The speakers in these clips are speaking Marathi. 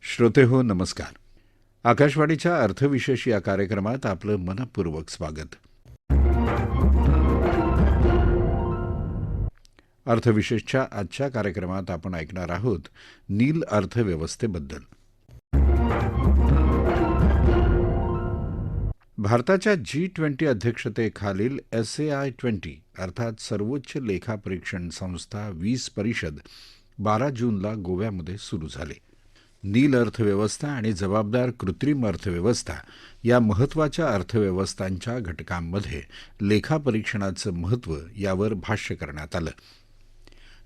श्रोतेहो नमस्कार. आकाशवाणीच्या अर्थविशेष या कार्यक्रमात आपलं मनपूर्वक स्वागत. अर्थविशेषच्या आजच्या कार्यक्रमात आपण ऐकणार आहोत नील अर्थव्यवस्थेबद्दल. भारताच्या G20 अध्यक्षतेखालील SAI-20 अर्थात सर्वोच्च लेखापरीक्षण संस्था 20 परिषद 12 जूनला गोव्यामध्ये सुरू झाले. नील अर्थव्यवस्था आणि जबाबदार कृत्रिम अर्थव्यवस्था या महत्त्वाच्या अर्थव्यवस्थांच्या घटकांमध्ये लेखापरीक्षणाचं महत्त्व यावर भाष्य करण्यात आलं.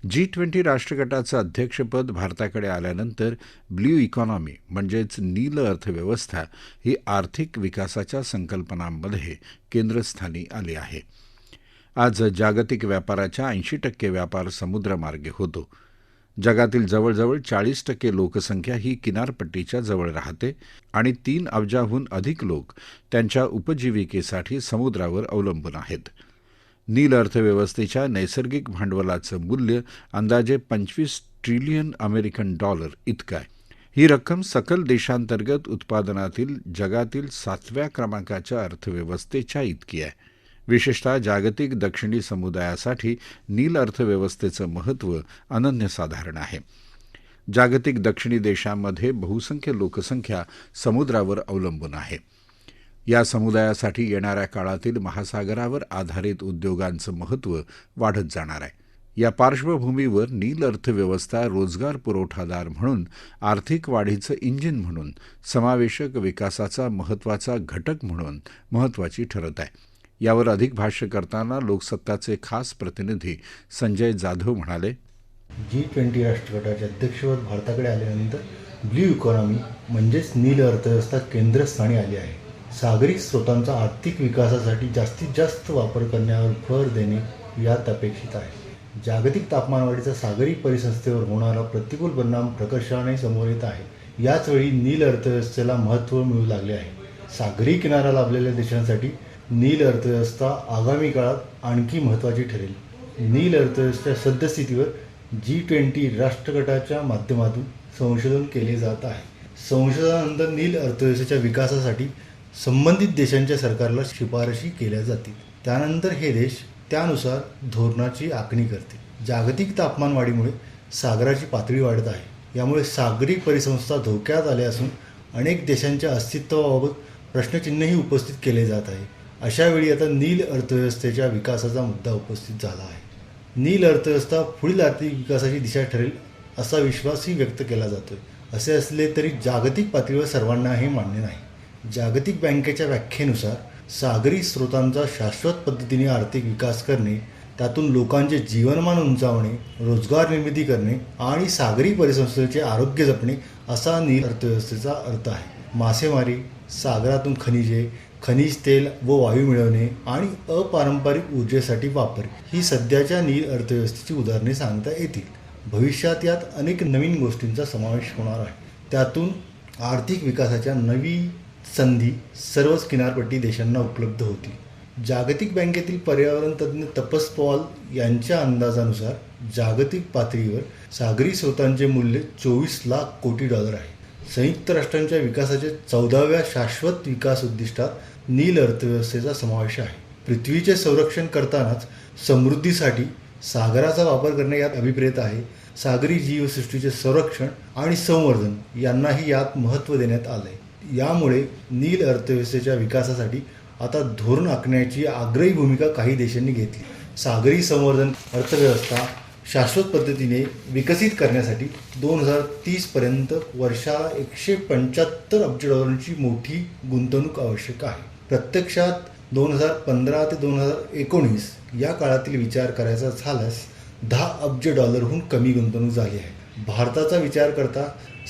G20 राष्ट्रगटाचं अध्यक्षपद भारताकडे आल्यानंतर ब्ल्यू इकॉनॉमी म्हणजेच नील अर्थव्यवस्था ही आर्थिक विकासाच्या संकल्पनांमध्ये केंद्रस्थानी आली आहे. आज जागतिक व्यापाराच्या 80% व्यापार समुद्रमार्गे होतो. जगातील जवळजवळ 40% लोकसंख्या ही किनारपट्टीच्या जवळ राहते आणि 3 अब्जाहून अधिक लोक त्यांच्या उपजीविकेसाठी समुद्रावर अवलंबून आहेत. नील अर्थव्यवस्थेच्या नैसर्गिक भांडवलाचं मूल्य अंदाजे $25 ट्रिलियन इतकं आहे. ही रक्कम सकल देशांतर्गत उत्पादनातील जगातील 7व्या क्रमांकाच्या अर्थव्यवस्थेच्या इतकी आहे. विशेषतः जागतिक दक्षिणी समुदायासाठी नील अर्थव्यवस्थेचं महत्त्व अनन्यसाधारण आहे. जागतिक दक्षिणी देशांमध्ये बहुसंख्य लोकसंख्या समुद्रावर अवलंबून आहे. या समुदायासाठी येणाऱ्या काळातील महासागरावर आधारित उद्योगांचं महत्त्व वाढत जाणार आहे. या पार्श्वभूमीवर नील अर्थव्यवस्था रोजगार पुरवठादार म्हणून, आर्थिक वाढीचं इंजिन म्हणून, समावेशक विकासाचा महत्त्वाचा घटक म्हणून महत्त्वाची ठरत आहे. यावर अधिक भाष्य करताना लोकसत्ताचे खास प्रतिनिधी संजय जाधव म्हणाले, G20 राष्ट्रगटाचे अध्यक्षपद भारताकडे आल्यानंतर ब्ल्यू इकॉनॉमी म्हणजेच नील अर्थव्यवस्था केंद्रस्थानी आली आहे. सागरी स्रोतांचा आर्थिक विकासासाठी जास्तीत जास्त वापर करण्यावर भर देणे यात अपेक्षित आहे. जागतिक तापमानवाढीचा सागरी परिसंस्थेवर होणारा प्रतिकूल परिणाम प्रकर्षाने समोर येत आहे. याचवेळी नील अर्थव्यवस्थेला महत्त्व मिळू लागले आहे. सागरी किनारा लाभलेल्या देशांसाठी नील अर्थव्यवस्था आगामी काळात आणखी महत्त्वाची ठरेल. नील अर्थव्यवस्थेच्या सद्यस्थितीवर G20 राष्ट्रगटाच्या माध्यमातून संशोधन केले जात आहे. संशोधनानंतर नील अर्थव्यवस्थेच्या विकासासाठी संबंधित देशांच्या सरकारला शिफारशी केल्या जातील. त्यानंतर हे देश त्यानुसार धोरणाची आखणी करतील. जागतिक तापमानवाढीमुळे सागराची पातळी वाढत आहे. यामुळे सागरी परिसंस्था धोक्यात आल्या असून अनेक देशांच्या अस्तित्वाबाबत प्रश्नचिन्हही उपस्थित केले जात आहे. अशावेळी आता नील अर्थव्यवस्थेच्या विकासाचा मुद्दा उपस्थित झाला आहे. नील अर्थव्यवस्था पुढील आर्थिक विकासाची दिशा ठरेल असा विश्वासही व्यक्त केला जातोय. असे असले तरी जागतिक पातळीवर सर्वांना हे मान्य नाही. जागतिक बँकेच्या व्याख्येनुसार सागरी स्रोतांचा शाश्वत पद्धतीने आर्थिक विकास करणे, त्यातून लोकांचे जीवनमान उंचावणे, रोजगार निर्मिती करणे आणि सागरी परिसंस्थेचे आरोग्य जपणे असा नील अर्थव्यवस्थेचा अर्थ आहे. मासेमारी, सागरातून खनिजे, खनिज तेल व वायू मिळवणे आणि अपारंपरिक ऊर्जेसाठी वापर ही सध्याच्या नील अर्थव्यवस्थेची उदाहरणे सांगता येतील. भविष्यात यात अनेक नवीन गोष्टींचा समावेश होणार आहे. त्यातून आर्थिक विकासाच्या नवीन संधी सर्वच किनारपट्टी देशांना उपलब्ध होतील. जागतिक बँकेतील पर्यावरण तज्ज्ञ तपस पॉल यांच्या अंदाजानुसार जागतिक पातळीवर सागरी स्रोतांचे मूल्य $24 लाख कोटी आहे. संयुक्त राष्ट्रांच्या विकासाच्या 14व्या शाश्वत विकास उद्दिष्टात नील अर्थव्यवस्थेचा समावेश आहे. पृथ्वीचे संरक्षण करतानाच समृद्धीसाठी सागराचा वापर करणे यात अभिप्रेत आहे. सागरी जीवसृष्टीचे संरक्षण आणि संवर्धन यांनाही यात महत्त्व देण्यात आले आहे. यामुळे नील अर्थव्यवस्थेच्या विकासासाठी आता धोरण आखण्याची आग्रही भूमिका काही देशांनी घेतली. सागरी संवर्धन अर्थव्यवस्था शाश्वत पद्धतीने विकसित करण्यासाठी 2030 पर्यंत वर्षाला $175 अब्ज मोठी गुंतवणूक आवश्यक आहे. प्रत्यक्षात 2015 ते 2019 या काळातील विचार करायचा झाल्यास $10 अब्ज कमी गुंतवणूक झाली आहे. भारताचा विचार करता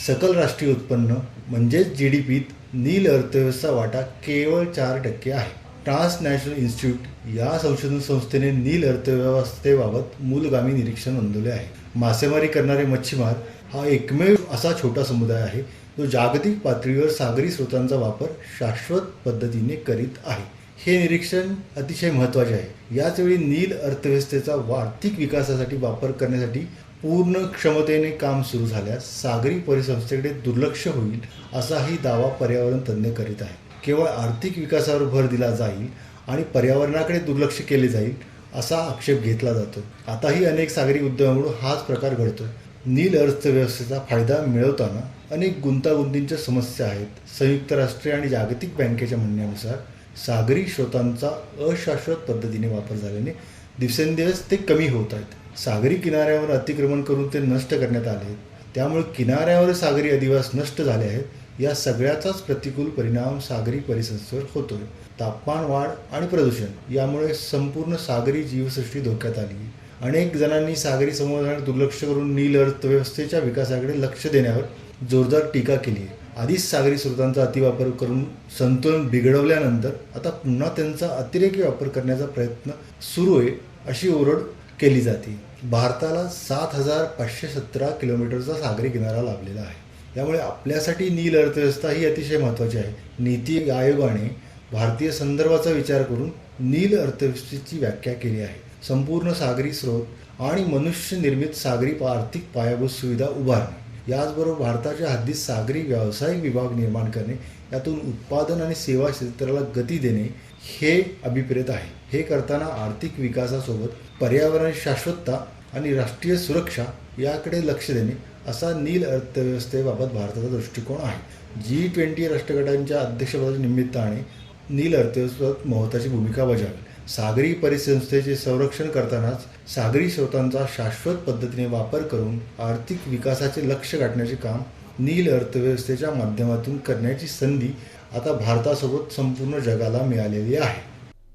सकल राष्ट्रीय उत्पन्न म्हणजेच GDPत नील अर्थव्यवस्था वाटा केवळ 4% आहे. ट्रान्सनॅशनल इन्स्टिट्यूट या संशोधन संस्थेने नील अर्थव्यवस्थेबाबत मूलगामी निरीक्षण नोंदवले आहे. मासेमारी करणारे मच्छीमार हा एकमेव असा छोटा समुदाय आहे जो जागतिक पातळीवर सागरी स्रोतांचा वापर शाश्वत पद्धतीने करीत आहे. हे निरीक्षण अतिशय महत्त्वाचे आहे. याचवेळी नील अर्थव्यवस्थेचा आर्थिक विकासासाठी वापर करण्यासाठी पूर्ण क्षमतेने काम सुरू झाल्यास सागरी परिसंस्थेकडे दुर्लक्ष होईल असाही दावा पर्यावरण तज्ज्ञ करीत आहे. केवळ आर्थिक विकासावर भर दिला जाईल आणि पर्यावरणाकडे दुर्लक्ष केले जाईल असा आक्षेप घेतला जातो. आताही अनेक सागरी उद्योगांमुळे हाच प्रकार घडतो. नील अर्थव्यवस्थेचा फायदा मिळवताना अनेक गुंतागुंतींच्या समस्या आहेत. संयुक्त राष्ट्रे आणि जागतिक बँकेच्या म्हणण्यानुसार सागरी स्रोतांचा अशाश्वत पद्धतीने वापर झाल्याने दिवसेंदिवस ते कमी होत आहेत. सागरी किनाऱ्यावर अतिक्रमण करून ते नष्ट करण्यात आले आहेत. त्यामुळे किनाऱ्यावर सागरी अधिवास नष्ट झाले आहेत. या सगळ्याचाच प्रतिकूल परिणाम सागरी परिसंस्थेवर होतोय. तापमान वाढ आणि प्रदूषण यामुळे संपूर्ण सागरी जीवसृष्टी धोक्यात आली. अनेक जणांनी सागरी संवर्धनाकडे दुर्लक्ष करून नील अर्थव्यवस्थेच्या विकासाकडे लक्ष देण्यावर जोरदार टीका केली आहे. आधीच सागरी स्रोतांचा अतिवापर करून संतुलन बिघडवल्यानंतर आता पुन्हा त्यांचा अतिरेकी वापर करण्याचा प्रयत्न सुरू आहे अशी ओरड केली जाते. भारताला 7,517 किलोमीटरचा सागरी किनारा लाभलेला आहे. त्यामुळे आपल्यासाठी नील अर्थव्यवस्था ही अतिशय महत्त्वाची आहे. नीती आयोगाने भारतीय संदर्भाचा विचार करून नील अर्थव्यवस्थेची व्याख्या केली आहे. संपूर्ण सागरी स्रोत आणि मनुष्य निर्मित सागरी आर्थिक पायाभूत सुविधा उभारणे, याचबरोबर भारताच्या हद्दीत सागरी व्यावसायिक विभाग निर्माण करणे, यातून उत्पादन आणि सेवा क्षेत्राला गती देणे हे अभिप्रेत आहे. हे करताना आर्थिक विकासासोबत पर्यावरण शाश्वतता आणि राष्ट्रीय सुरक्षा याकडे लक्ष देणे असा नील अर्थव्यवस्थेबाबत भारताचा दृष्टिकोन आहे. G20 राष्ट्रगटांच्या अध्यक्षपदाच्या निमित्ताने नील अर्थव्यवस्थेत महत्त्वाची भूमिका बजावेल. सागरी परिसंस्थेचे संरक्षण करतानाच सागरी स्रोतांचा शाश्वत पद्धतीने वापर करून आर्थिक विकासाचे लक्ष्य गाठण्याचे काम नील अर्थव्यवस्थेच्या माध्यमातून करण्याची संधी आता भारतासोबत संपूर्ण जगाला मिळालेली आहे.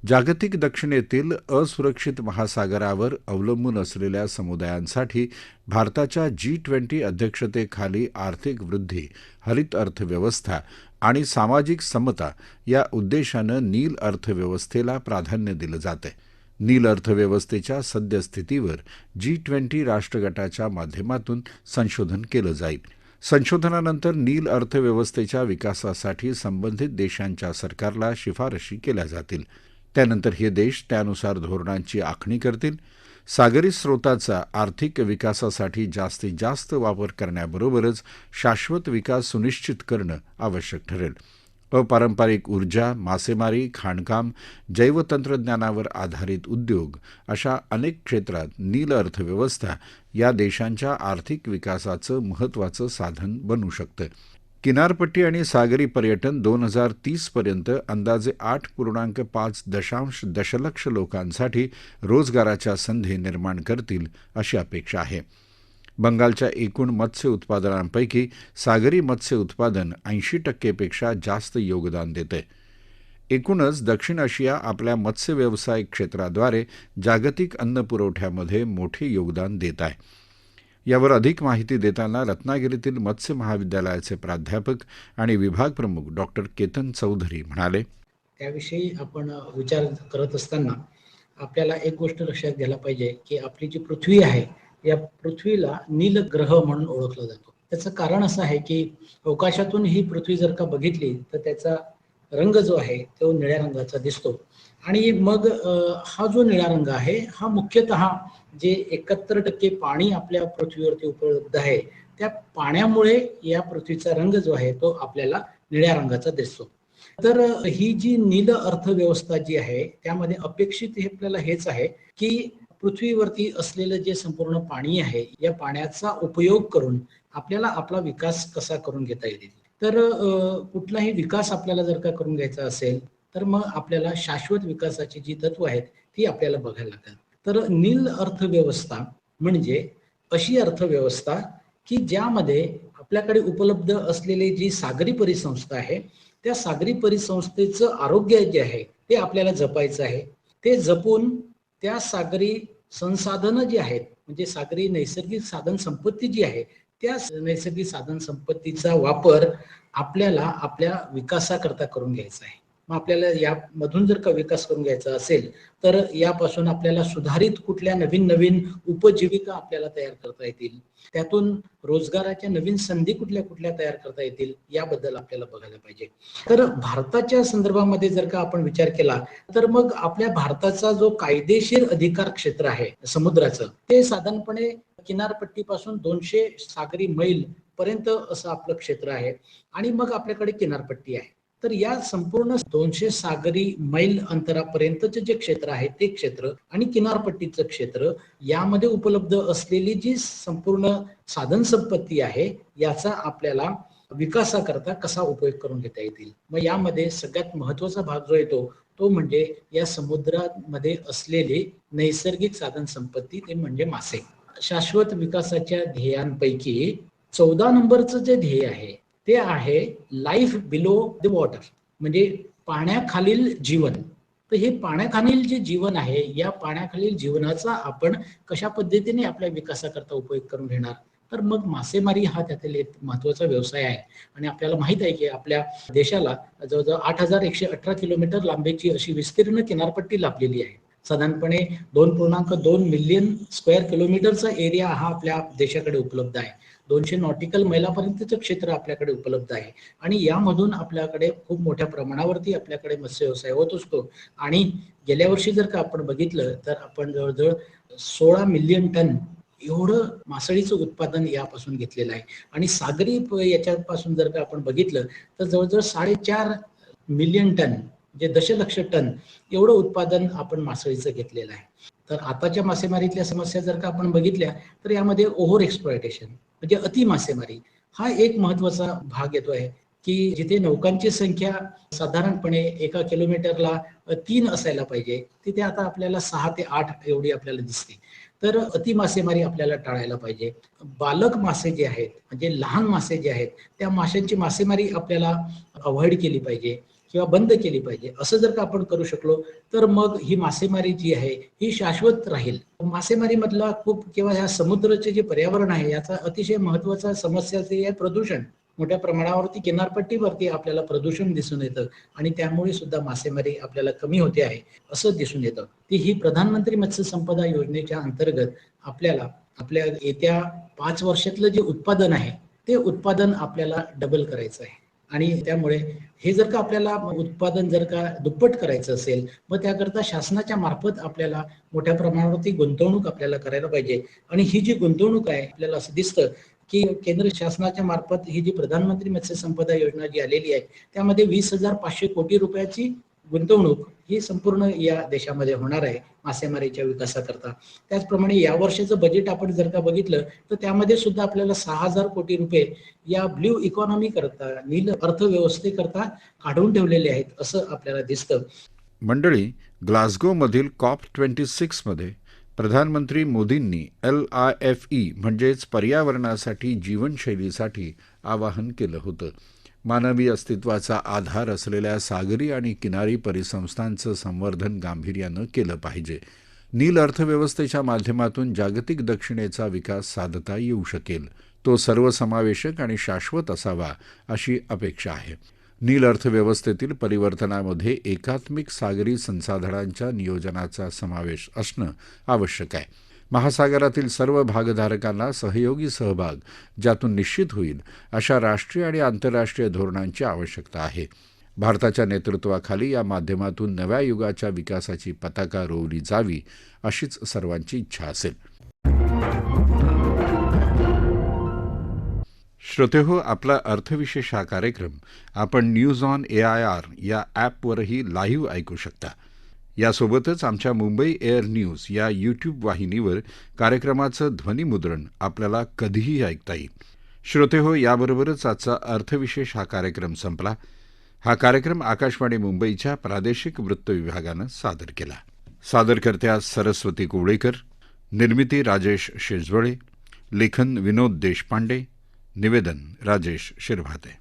जागतिक दक्षिणेतील असुरक्षित महासागरावर अवलंबून असलेल्या समुदायांसाठी भारताच्या G20 अध्यक्षतेखाली आर्थिक वृद्धी, हरित अर्थव्यवस्था आणि सामाजिक समता या उद्देशानं नील अर्थव्यवस्थेला प्राधान्य दिलं जातंय. नील अर्थव्यवस्थेच्या सद्यस्थितीवर G20 राष्ट्रगटाच्या माध्यमातून संशोधन केलं जाईल. संशोधनानंतर नील अर्थव्यवस्थेच्या विकासासाठी संबंधित देशांच्या सरकारला शिफारशी केल्या जातील. त्यानंतर हे देश त्यानुसार धोरणांची आखणी करतील. सागरी स्रोताचा आर्थिक विकासासाठी जास्तीत जास्त वापर करण्याबरोबरच शाश्वत विकास सुनिश्चित करणं आवश्यक ठरेल. अपारंपरिक ऊर्जा, मासेमारी, खाणकाम, जैवतंत्रज्ञानावर आधारित उद्योग अशा अनेक क्षेत्रात नील अर्थव्यवस्था या देशांच्या आर्थिक विकासाचं महत्त्वाचं साधन बनू शकतं. किनारपट्टी आणि सागरी पर्यटन 2030 पर्यंत अंदाजे 8.5 दशलक्ष लोकांसाठी रोजगाराच्या संधी निर्माण करतील अशी अपेक्षा आहे. बंगालच्या एकूण मत्स्य उत्पादनांपैकी सागरी मत्स्य उत्पादन 80% जास्त योगदान देते. एकूणच दक्षिण आशिया आपल्या मत्स्य व्यवसाय क्षेत्राद्वारे जागतिक अन्न पुरवठ्यामध्ये मोठे योगदान देत आहे. यावर अधिक माहिती देताना रत्नागिरीतील मत्स्य महाविद्यालयाचे प्राध्यापक आणि विभाग प्रमुख डॉक्टर केतन चौधरी म्हणाले, त्याविषयी आपण विचार करत असताना आपल्याला एक गोष्ट लक्षात घ्यायला पाहिजे की आपली जी पृथ्वी आहे या पृथ्वीला नीलग्रह म्हणून ओळखला जातो. त्याचं कारण असं आहे की अवकाशातून ही पृथ्वी जर का बघितली तर त्याचा रंग जो आहे तो निळ्या रंगाचा दिसतो. आणि मग हा जो निळा रंग आहे हा मुख्यतः जे 71% पाणी आपल्या पृथ्वीवरती उपलब्ध आहे त्या पाण्यामुळे या पृथ्वीचा रंग जो आहे तो आपल्याला निळ्या रंगाचा दिसतो. तर ही जी नील अर्थव्यवस्था जी आहे त्यामध्ये अपेक्षित हे आपल्याला हेच आहे की पृथ्वीवरती असलेलं जे संपूर्ण पाणी आहे या पाण्याचा उपयोग करून आपल्याला आपला विकास कसा करून घेता येईल. तर कुठलाही विकास आपल्याला जर का करून घ्यायचा असेल तर मग आपल्याला शाश्वत विकासाची जी तत्व आहेत ती आपल्याला बघायला लागतात. तर नील अर्थव्यवस्था म्हणजे अशी अर्थव्यवस्था की ज्यामध्ये आपल्याकडे उपलब्ध असलेली जी सागरी परिसंस्था आहे त्या सागरी परिसंस्थेचं आरोग्य जे आहे ते आपल्याला जपायचं आहे. ते जपून त्या सागरी संसाधनं जी आहेत म्हणजे सागरी नैसर्गिक साधन संपत्ती जी आहे त्या नैसर्गिक साधन संपत्तीचा वापर आपल्याला आपल्या विकासाकरता करून घ्यायचा आहे. मग आपल्याला यामधून जर का विकास करून घ्यायचा असेल तर यापासून आपल्याला सुधारित कुठल्या नवीन नवीन उपजीविका आपल्याला तयार करता येतील, त्यातून रोजगाराच्या नवीन संधी कुठल्या कुठल्या तयार करता येतील याबद्दल आपल्याला बघायला पाहिजे. तर भारताच्या संदर्भामध्ये जर का आपण विचार केला तर मग आपल्या भारताचा जो कायदेशीर अधिकार क्षेत्र आहे समुद्राचं, ते साधारणपणे किनारपट्टीपासून 200 सागरी मैल पर्यंत असं आपलं क्षेत्र आहे आणि मग आपल्याकडे किनारपट्टी आहे. तर या संपूर्ण 200 सागरी मैल अंतरापर्यंतचे जे क्षेत्र आहे ते क्षेत्र आणि किनारपट्टीचं क्षेत्र यामध्ये उपलब्ध असलेली जी संपूर्ण साधन संपत्ती आहे याचा आपल्याला विकासाकरता कसा उपयोग करून घेता येतील. मग यामध्ये सगळ्यात महत्वाचा भाग जो येतो तो म्हणजे या समुद्रामध्ये असलेली नैसर्गिक साधन संपत्ती, ते म्हणजे मासे. शाश्वत विकासाच्या ध्येयांपैकी 14 नंबरचं जे ध्येय आहे ते आहे लाईफ बिलो द वॉटर, म्हणजे पाण्याखालील जीवन. तर हे पाण्याखालील जे जीवन आहे या पाण्याखालील जीवनाचा आपण कशा पद्धतीने आपल्या विकासाकरता उपयोग करून घेणार. तर मग मासेमारी हा त्यातील एक महत्वाचा व्यवसाय आहे आणि आपल्याला माहित आहे की आपल्या देशाला जवळजवळ 8,118 किलोमीटर लांबीची अशी विस्तीर्ण किनारपट्टी लाभलेली आहे. साधारणपणे 2.2 मिलियन स्क्वेअर किलोमीटरचा एरिया हा आपल्या देशाकडे उपलब्ध आहे. 200 नॉटिकल मैलापर्यंतचं क्षेत्र आपल्याकडे उपलब्ध आहे आणि यामधून आपल्याकडे खूप मोठ्या प्रमाणावरती आपल्याकडे मत्स्य व्यवसाय होत असतो. आणि गेल्या वर्षी जर का आपण बघितलं तर आपण जवळजवळ 16 मिलियन टन एवढं मासळीचं उत्पादन यापासून घेतलेलं आहे आणि सागरी याच्यापासून जर का आपण बघितलं तर जवळजवळ 4.5 मिलियन टन, जे दशलक्ष टन एवढं उत्पादन आपण मासळीचं घेतलेलं आहे. तर आताच्या मासेमारीतल्या समस्या जर का आपण बघितल्या तर यामध्ये ओव्हर एक्सप्लॉयटेशन म्हणजे अति मासेमारी हा एक महत्वाचा भाग येतो आहे की जिथे नौकांची संख्या साधारणपणे एका किलोमीटरला 3 असायला पाहिजे तिथे आता आपल्याला 6 ते 8 एवढी आपल्याला दिसते. तर अति मासेमारी आपल्याला टाळायला पाहिजे. बालक मासे जे आहेत म्हणजे लहान मासे जे आहेत त्या माशांची मासेमारी आपल्याला अवॉइड केली पाहिजे किंवा बंद केली पाहिजे. असं जर का आपण करू शकलो तर मग ही मासेमारी जी आहे ही शाश्वत राहील. मासेमारीमधला खूप किंवा या समुद्राचे जे पर्यावरण आहे याचा अतिशय महत्वाचा समस्या जे आहे प्रदूषण. मोठ्या प्रमाणावरती किनारपट्टीवरती आपल्याला प्रदूषण दिसून येतं आणि त्यामुळे सुद्धा मासेमारी आपल्याला कमी होते आहे असं दिसून येतं. ती ही प्रधानमंत्री मत्स्य संपदा योजनेच्या अंतर्गत आपल्याला आपल्या येत्या 5 वर्षातलं जे उत्पादन आहे ते उत्पादन आपल्याला डबल करायचं आहे आणि त्यामुळे हे जर का आपल्याला उत्पादन जर का दुप्पट करायचं असेल मग त्याकरता शासनाच्या मार्फत आपल्याला मोठ्या प्रमाणावरती गुंतवणूक आपल्याला करायला पाहिजे. आणि ही जी गुंतवणूक आहे आपल्याला असं दिसतं की केंद्र शासनाच्या मार्फत ही जी प्रधानमंत्री मत्स्य संपदा योजना जी आलेली आहे त्यामध्ये 20,500 कोटी रुपयाची गुंतवणूक ही संपूर्ण या देशामध्ये होणार आहे मासेमारीच्या विकासाकरता. त्याचप्रमाणे या वर्षाचं बजेट आपण जर का बघितलं तर त्यामध्ये सुद्धा आपल्याला 6,000 कोटी रुपये या ब्ल्यू इकॉनॉमी करता, नील अर्थव्यवस्थेकरता काढून ठेवलेले आहेत असं आपल्याला दिसतं. मंडळी, ग्लासगोमधील COP26 मध्ये प्रधानमंत्री मोदींनी LIFE म्हणजेच पर्यावरणासाठी जीवनशैलीसाठी आवाहन केलं होतं. मानवी अस्तित्वाचा आधार असलेल्या सागरी आणि किनारी परिसंस्थांचं संवर्धन गांभीर्यानं केलं पाहिजे. नील अर्थव्यवस्थेच्या माध्यमातून जागतिक दक्षिणेचा विकास साधता येऊ शकेल. तो सर्वसमावेशक आणि शाश्वत असावा अशी अपेक्षा आहे. नील अर्थव्यवस्थेतील परिवर्तनामध्ये एकात्मिक सागरी संसाधनांच्या नियोजनाचा समावेश असणं आवश्यक आहे. महासागरातील सर्व भागधारकांना सहयोगी सहभाग ज्यातून निश्चित होईल अशा राष्ट्रीय आणि आंतरराष्ट्रीय धोरणांची आवश्यकता आहे. भारताच्या नेतृत्वाखाली या माध्यमातून नव्या युगाच्या विकासाची पताका रोवली जावी अशीच सर्वांची इच्छा असेल. श्रोतेहो, आपला अर्थविशेष हा कार्यक्रम आपण न्यूज ऑन AIR या ॲपवरही लाईव्ह ऐकू शकता. यासोबतच आमच्या मुंबई एअर न्यूज या यूट्यूब वाहिनीवर कार्यक्रमाचं ध्वनिमुद्रण आपल्याला कधीही ऐकता येईल. श्रोतेहो, याबरोबरच आजचा अर्थविशेष हा कार्यक्रम संपला. हा कार्यक्रम आकाशवाणी मुंबईच्या प्रादेशिक वृत्त विभागानं सादर केला. सादरकर्त्या सरस्वती कोवळेकर, निर्मिती राजेश शेजवळे, लेखन विनोद देशपांडे, निवेदन राजेश शिरभाते.